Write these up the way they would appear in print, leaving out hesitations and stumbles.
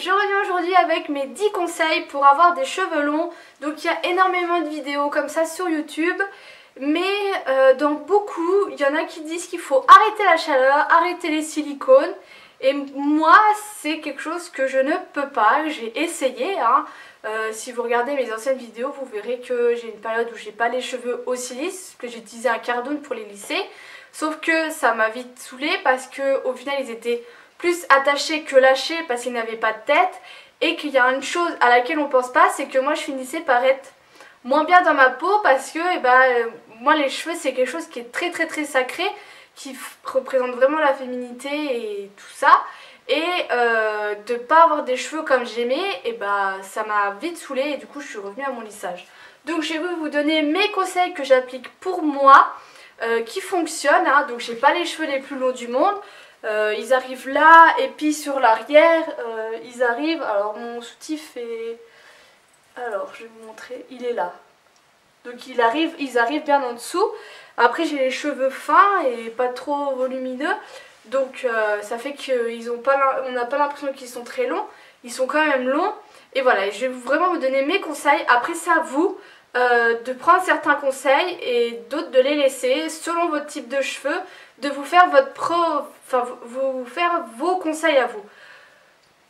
je reviens aujourd'hui avec mes 10 conseils pour avoir des cheveux longs. Donc il y a énormément de vidéos comme ça sur YouTube. Mais dans beaucoup, il y en a qui disent qu'il faut arrêter la chaleur, arrêter les silicones. Et moi, c'est quelque chose que je ne peux pas. J'ai essayé. Si vous regardez mes anciennes vidéos, vous verrez que j'ai une période où j'ai pas les cheveux aussi lisses, que j'utilisais un cardone pour les lisser. Sauf que ça m'a vite saoulée parce qu'au final, ils étaient plus attachés que lâchés parce qu'ils n'avaient pas de tête. Et qu'il y a une chose à laquelle on pense pas, c'est que moi, je finissais par être moins bien dans ma peau parce que moi les cheveux c'est quelque chose qui est très sacré, qui représente vraiment la féminité et tout ça, et de pas avoir des cheveux comme j'aimais, ça m'a vite saoulée et du coup je suis revenue à mon lissage. Donc je vais vous donner mes conseils que j'applique pour moi, qui fonctionnent, donc j'ai pas les cheveux les plus longs du monde. Ils arrivent là et puis sur l'arrière ils arrivent, alors mon soutif est... Alors, je vais vous montrer, il est là. Donc ils arrivent bien en dessous. Après j'ai les cheveux fins et pas trop volumineux. Donc ça fait qu'on n'a pas l'impression qu'ils sont très longs. Ils sont quand même longs. Et voilà, je vais vraiment vous donner mes conseils. Après c'est à vous de prendre certains conseils et d'autres de les laisser selon votre type de cheveux. De vous faire vous faire vos conseils à vous.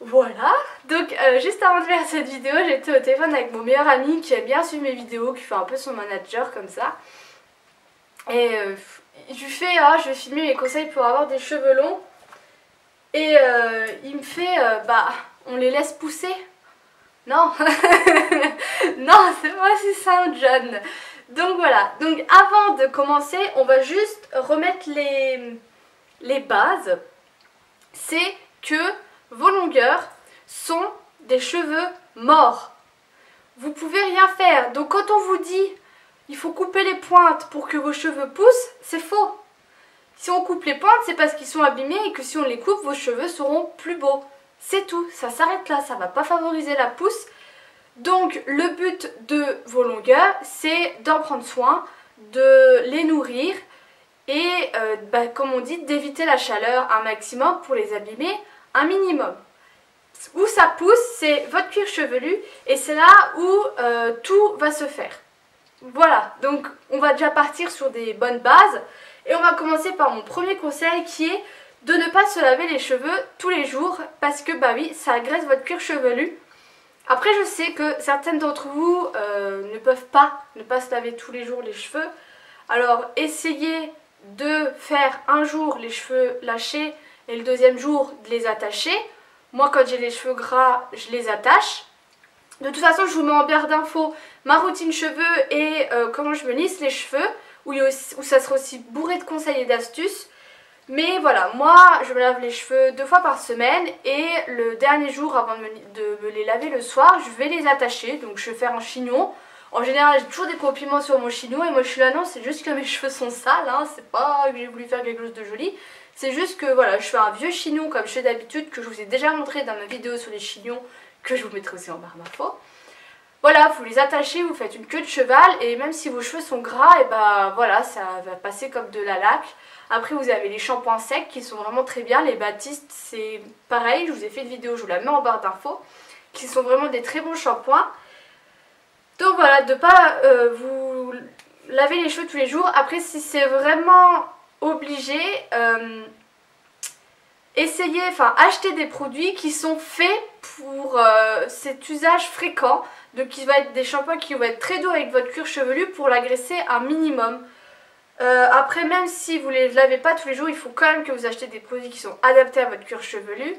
Voilà, donc juste avant de faire cette vidéo, j'étais au téléphone avec mon meilleur ami qui aime bien suivre mes vidéos, qui fait un peu son manager comme ça. Et je lui fais, je vais filmer mes conseils pour avoir des cheveux longs. Et il me fait, on les laisse pousser. Non, non, c'est pas si simple, John. Donc voilà, donc avant de commencer, on va juste remettre les bases. C'est que vos longueurs sont des cheveux morts. Vous pouvez rien faire. Donc quand on vous dit il faut couper les pointes pour que vos cheveux poussent, c'est faux. Si on coupe les pointes, c'est parce qu'ils sont abîmés et que si on les coupe, vos cheveux seront plus beaux. C'est tout, ça s'arrête là, ça ne va pas favoriser la pousse. Donc le but de vos longueurs, c'est d'en prendre soin, de les nourrir et comme on dit, d'éviter la chaleur un maximum pour les abîmer un minimum. Où ça pousse, c'est votre cuir chevelu et c'est là où tout va se faire. Voilà, donc on va déjà partir sur des bonnes bases et on va commencer par mon premier conseil qui est de ne pas se laver les cheveux tous les jours parce que oui, ça agresse votre cuir chevelu. Après je sais que certaines d'entre vous ne peuvent pas se laver tous les jours les cheveux. Alors essayez de faire un jour les cheveux lâchés et le deuxième jour de les attacher. Moi quand j'ai les cheveux gras, je les attache. De toute façon je vous mets en barre d'infos ma routine cheveux et comment je me lisse les cheveux, où ça sera aussi bourré de conseils et d'astuces. Mais voilà, moi je me lave les cheveux 2 fois par semaine et le dernier jour avant de me les laver le soir, je vais les attacher. Donc je vais faire un chignon. En général j'ai toujours des compliments sur mon chignon et moi je suis là non, c'est juste que mes cheveux sont sales, c'est pas que j'ai voulu faire quelque chose de joli. C'est juste que voilà, je fais un vieux chignon comme je fais d'habitude, que je vous ai déjà montré dans ma vidéo sur les chignons, que je vous mettrai aussi en barre d'infos. Voilà, vous les attachez, vous faites une queue de cheval et même si vos cheveux sont gras, et voilà, ça va passer comme de la laque. Après vous avez les shampoings secs qui sont vraiment très bien, les Baptiste c'est pareil, je vous ai fait une vidéo, je vous la mets en barre d'infos, qui sont vraiment des très bons shampoings. Donc voilà, de ne pas vous laver les cheveux tous les jours. Après si c'est vraiment obligé, achetez des produits qui sont faits pour cet usage fréquent. Donc il va être des shampoings qui vont être très doux avec votre cuir chevelu pour l'agresser un minimum. Après même si vous ne les lavez pas tous les jours, il faut quand même que vous achetez des produits qui sont adaptés à votre cuir chevelu.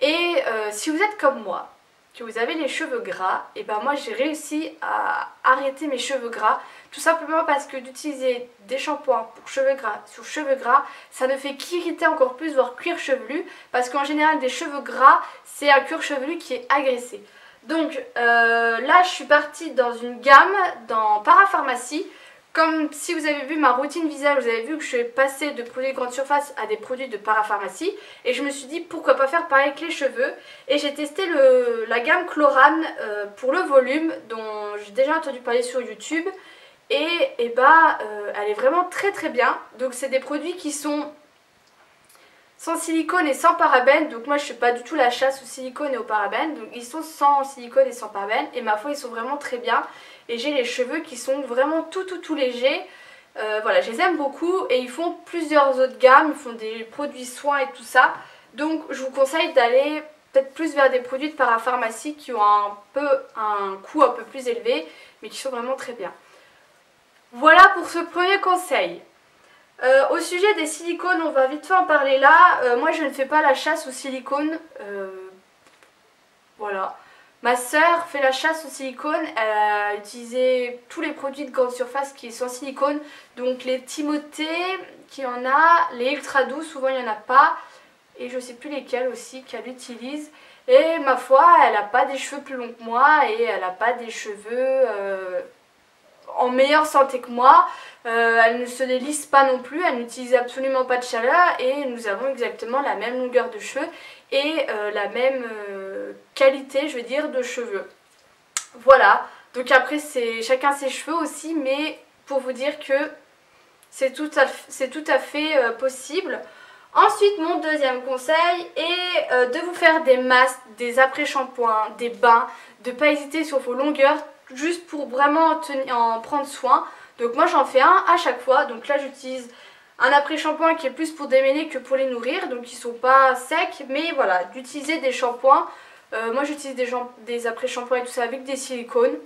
Et si vous êtes comme moi, que vous avez les cheveux gras, et moi j'ai réussi à arrêter mes cheveux gras. Tout simplement parce que d'utiliser des shampoings pour cheveux gras sur cheveux gras, ça ne fait qu'irriter encore plus votre cuir chevelu. Parce qu'en général des cheveux gras, c'est un cuir chevelu qui est agressé. Donc là je suis partie dans une gamme dans Parapharmacie. Comme si vous avez vu ma routine visage, vous avez vu que je suis passée de produits de grande surface à des produits de Parapharmacie. Et je me suis dit pourquoi pas faire pareil avec les cheveux. Et j'ai testé la gamme Chlorane pour le volume dont j'ai déjà entendu parler sur YouTube. Et elle est vraiment très bien. Donc c'est des produits qui sont sans silicone et sans parabènes. Donc moi je fais pas du tout la chasse au silicone et aux parabènes. Donc ils sont sans silicone et sans parabènes. Et ma foi ils sont vraiment très bien. Et j'ai les cheveux qui sont vraiment tout légers. Voilà, je les aime beaucoup. Et ils font plusieurs autres gammes. Ils font des produits soins et tout ça. Donc je vous conseille d'aller peut-être plus vers des produits de parapharmacie qui ont un coût un peu plus élevé. Mais qui sont vraiment très bien. Voilà pour ce premier conseil. Au sujet des silicones, on va vite fait en parler là. Moi je ne fais pas la chasse au silicone. Voilà. Ma soeur fait la chasse au silicone. Elle a utilisé tous les produits de grande surface qui sont sans silicone. Donc les Timothée qui en a, les ultra doux souvent il n'y en a pas. Et je ne sais plus lesquels aussi qu'elle utilise. Et ma foi elle n'a pas des cheveux plus longs que moi. Et elle n'a pas des cheveux en meilleure santé que moi. Elle ne se délisse pas non plus, elle n'utilise absolument pas de chaleur et nous avons exactement la même longueur de cheveux et la même qualité, je veux dire, de cheveux. Voilà, donc après c'est chacun ses cheveux aussi, mais pour vous dire que c'est tout à fait possible. Ensuite, mon deuxième conseil est de vous faire des masques, des après-shampoings, des bains, de ne pas hésiter sur vos longueurs, juste pour vraiment en prendre soin. Donc moi j'en fais un à chaque fois. Donc là j'utilise un après-shampoing qui est plus pour démêler que pour les nourrir. Donc ils sont pas secs. Mais voilà, d'utiliser des shampoings. Moi j'utilise des après-shampoings et tout ça avec des silicones.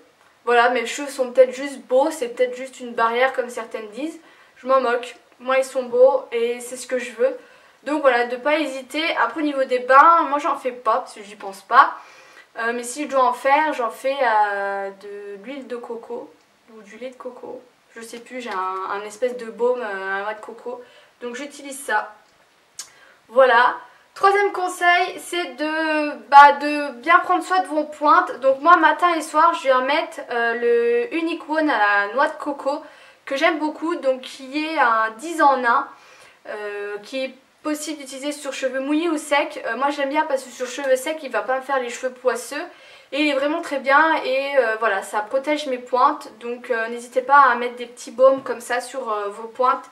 Voilà, mes cheveux sont peut-être juste beaux. C'est peut-être juste une barrière comme certaines disent. Je m'en moque. Moi ils sont beaux et c'est ce que je veux. Donc voilà, de pas hésiter. Après au niveau des bains, moi j'en fais pas parce que j'y pense pas. Mais si je dois en faire, j'en fais de l'huile de coco ou du lait de coco. Je sais plus, j'ai un espèce de baume à noix de coco. Donc j'utilise ça. Voilà. Troisième conseil, c'est de bien prendre soin de vos pointes. Donc moi, matin et soir, je vais mettre le Unique One à la noix de coco que j'aime beaucoup. Donc qui est un 10 en 1 qui est possible d'utiliser sur cheveux mouillés ou secs. Moi j'aime bien parce que sur cheveux secs il va pas me faire les cheveux poisseux et il est vraiment très bien et voilà, ça protège mes pointes. Donc n'hésitez pas à mettre des petits baumes comme ça sur vos pointes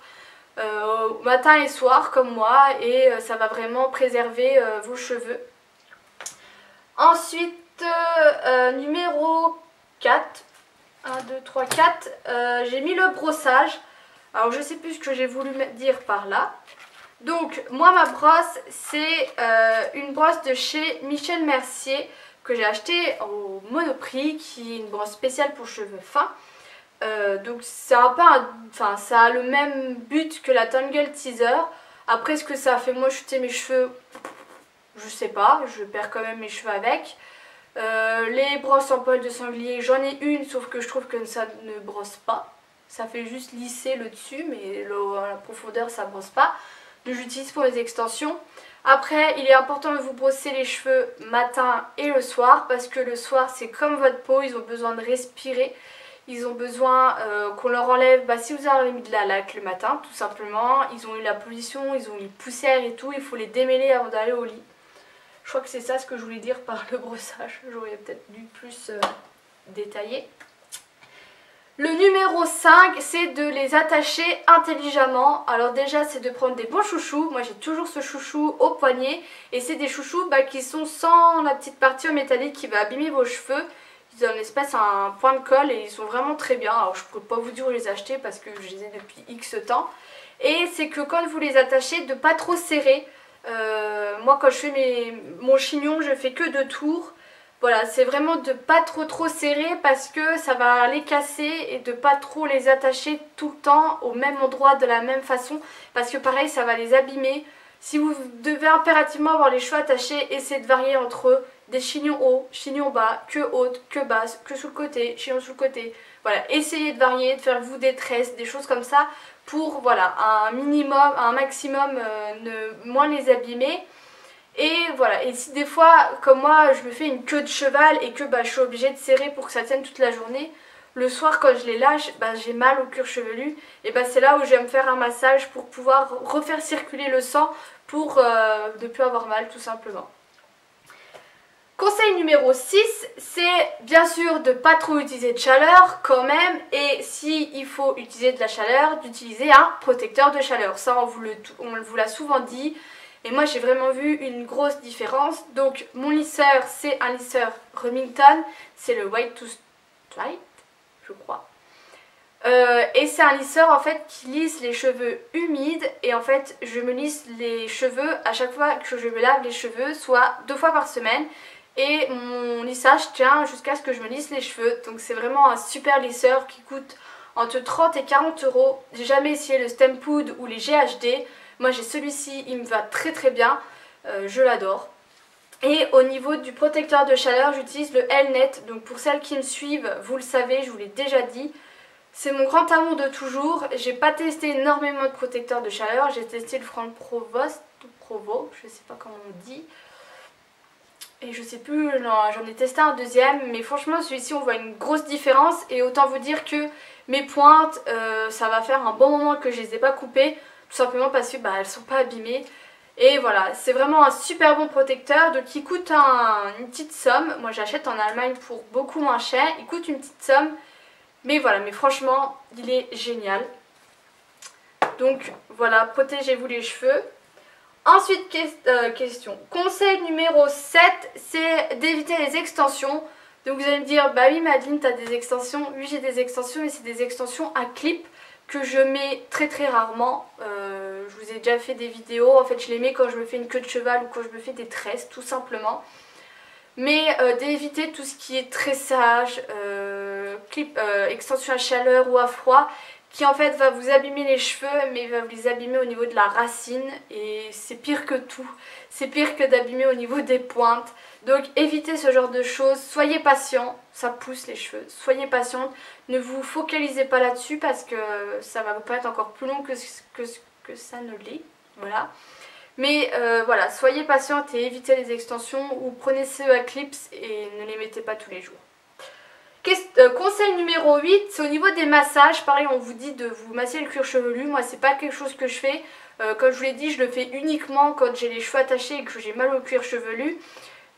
matin et soir comme moi et ça va vraiment préserver vos cheveux. Ensuite numéro 4, 1, 2, 3, 4, j'ai mis le brossage. Alors je sais plus ce que j'ai voulu dire par là. Donc moi ma brosse c'est une brosse de chez Michel Mercier que j'ai acheté au Monoprix, qui est une brosse spéciale pour cheveux fins. Donc c'est un peu ça a le même but que la Tangle Teaser. Après ce que ça a fait moi chuter mes cheveux, je sais pas, je perds quand même mes cheveux avec. Les brosses en poil de sanglier, j'en ai une sauf que je trouve que ça ne brosse pas. Ça fait juste lisser le dessus mais la profondeur ça brosse pas. Donc j'utilise pour les extensions. Après il est important de vous brosser les cheveux matin et le soir parce que le soir c'est comme votre peau, ils ont besoin de respirer. Ils ont besoin qu'on leur enlève, si vous avez mis de la laque le matin tout simplement, ils ont eu la pollution, ils ont eu les poussières et tout, il faut les démêler avant d'aller au lit. Je crois que c'est ça ce que je voulais dire par le brossage, j'aurais peut-être dû plus détailler. Le numéro 5, c'est de les attacher intelligemment. Alors déjà, c'est de prendre des bons chouchous. Moi, j'ai toujours ce chouchou au poignet. Et c'est des chouchous qui sont sans la petite partie en métallique qui va abîmer vos cheveux. Ils ont une espèce, un point de colle et ils sont vraiment très bien. Alors, je ne peux pas vous dire où les acheter parce que je les ai depuis X temps. Et c'est que quand vous les attachez, de pas trop serrer. Moi, quand je fais mon chignon, je fais que 2 tours. Voilà, c'est vraiment de pas trop serrer parce que ça va les casser et de pas trop les attacher tout le temps au même endroit de la même façon parce que pareil ça va les abîmer. Si vous devez impérativement avoir les cheveux attachés, essayez de varier entre des chignons hauts, chignons bas, queue haute, queue basse, queue sous le côté, chignon sous le côté. Voilà, essayez de varier, de faire vous des tresses, des choses comme ça pour voilà, un minimum, un maximum ne moins les abîmer. Et voilà, et si des fois, comme moi, je me fais une queue de cheval et que je suis obligée de serrer pour que ça tienne toute la journée, le soir quand je les lâche, j'ai mal au cuir chevelu. Et c'est là où je vais me faire un massage pour pouvoir refaire circuler le sang pour ne plus avoir mal tout simplement. Conseil numéro 6, c'est bien sûr de ne pas trop utiliser de chaleur quand même. Et s'il faut utiliser de la chaleur, d'utiliser un protecteur de chaleur. Ça on vous l'a souvent dit. Et moi j'ai vraiment vu une grosse différence. Donc mon lisseur c'est un lisseur Remington, c'est le White to Straight je crois. Et c'est un lisseur en fait qui lisse les cheveux humides et en fait je me lisse les cheveux à chaque fois que je me lave les cheveux, soit 2 fois par semaine. Et mon lissage tient jusqu'à ce que je me lisse les cheveux. Donc c'est vraiment un super lisseur qui coûte entre 30 et 40 euros. J'ai jamais essayé le Stempood ou les GHD. Moi j'ai celui-ci, il me va très très bien. Je l'adore. Et au niveau du protecteur de chaleur, j'utilise le Elnet. Donc pour celles qui me suivent, vous le savez, je vous l'ai déjà dit. C'est mon grand amour de toujours. J'ai pas testé énormément de protecteurs de chaleur. J'ai testé le Franck Provost ou Provo, je sais pas comment on dit. Et je sais plus, j'en ai testé un deuxième. Mais franchement celui-ci on voit une grosse différence. Et autant vous dire que mes pointes, ça va faire un bon moment que je les ai pas coupées. Tout simplement parce que elles sont pas abîmées. Et voilà, c'est vraiment un super bon protecteur. Donc il coûte une petite somme. Moi j'achète en Allemagne pour beaucoup moins cher. Il coûte une petite somme. Mais voilà, mais franchement, il est génial. Donc voilà, protégez-vous les cheveux. Ensuite, question. Conseil numéro 7, c'est d'éviter les extensions. Donc vous allez me dire, bah oui Madeline, t'as des extensions. Oui, j'ai des extensions, mais c'est des extensions à clip que je mets très très rarement. Je vous ai déjà fait des vidéos. En fait, je les mets quand je me fais une queue de cheval ou quand je me fais des tresses, tout simplement. Mais d'éviter tout ce qui est tressage, clip, extension à chaleur ou à froid, qui en fait va vous abîmer les cheveux, mais va vous les abîmer au niveau de la racine. Et c'est pire que tout, c'est pire que d'abîmer au niveau des pointes. Donc évitez ce genre de choses, soyez patient, ça pousse les cheveux, soyez patiente, ne vous focalisez pas là-dessus parce que ça va vous paraître encore plus long que ça ne l'est, voilà. Mais voilà, soyez patiente et évitez les extensions ou prenez ceux à clips et ne les mettez pas tous les jours. Conseil numéro 8, c'est au niveau des massages. Pareil, on vous dit de vous masser le cuir chevelu. Moi, c'est pas quelque chose que je fais. Comme je vous l'ai dit, je le fais uniquement quand j'ai les cheveux attachés et que j'ai mal au cuir chevelu.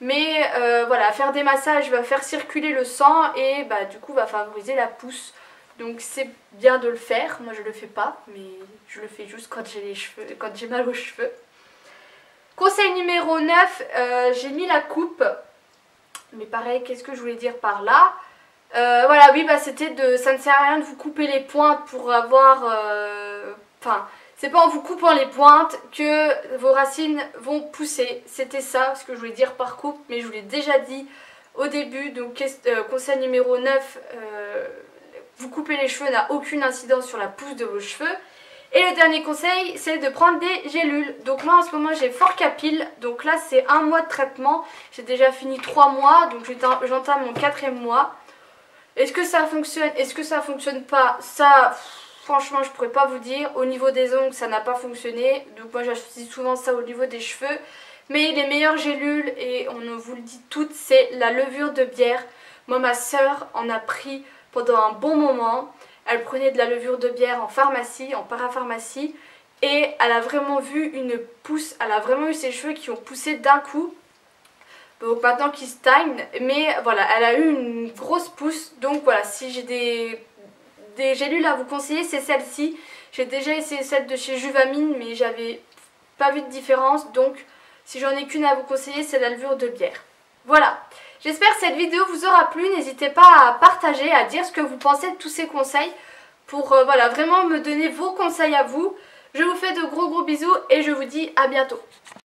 Mais voilà, faire des massages va faire circuler le sang et du coup va favoriser la pousse. Donc c'est bien de le faire. Moi, je le fais pas, mais je le fais juste quand j'ai mal aux cheveux. Conseil numéro 9, j'ai mis la coupe. Mais pareil, qu'est-ce que je voulais dire par là? Voilà, oui, c'était ça ne sert à rien de vous couper les pointes pour avoir... Enfin, c'est pas en vous coupant les pointes que vos racines vont pousser. C'était ça ce que je voulais dire par coupe, mais je vous l'ai déjà dit au début. Donc, conseil numéro 9, vous couper les cheveux n'a aucune incidence sur la pousse de vos cheveux. Et le dernier conseil, c'est de prendre des gélules. Donc là en ce moment j'ai Forcapil, donc là c'est 1 mois de traitement. J'ai déjà fini 3 mois, donc j'entame mon 4e mois. Est-ce que ça fonctionne? Est-ce que ça fonctionne pas? Ça, franchement je pourrais pas vous dire. Au niveau des ongles ça n'a pas fonctionné, donc moi j'utilise souvent ça au niveau des cheveux. Mais les meilleures gélules, et on vous le dit toutes, c'est la levure de bière. Moi ma soeur en a pris pendant un bon moment. Elle prenait de la levure de bière en pharmacie, en parapharmacie, et elle a vraiment vu une pousse, elle a vraiment eu ses cheveux qui ont poussé d'un coup. Donc maintenant qu'ils stagnent, mais voilà, elle a eu une grosse pousse. Donc voilà, si j'ai des gélules à vous conseiller, c'est celle-ci. J'ai déjà essayé celle de chez Juvamine, mais j'avais pas vu de différence. Donc si j'en ai qu'une à vous conseiller, c'est la levure de bière. Voilà. J'espère que cette vidéo vous aura plu, n'hésitez pas à partager, à dire ce que vous pensez de tous ces conseils pour voilà, vraiment me donner vos conseils à vous. Je vous fais de gros bisous et je vous dis à bientôt.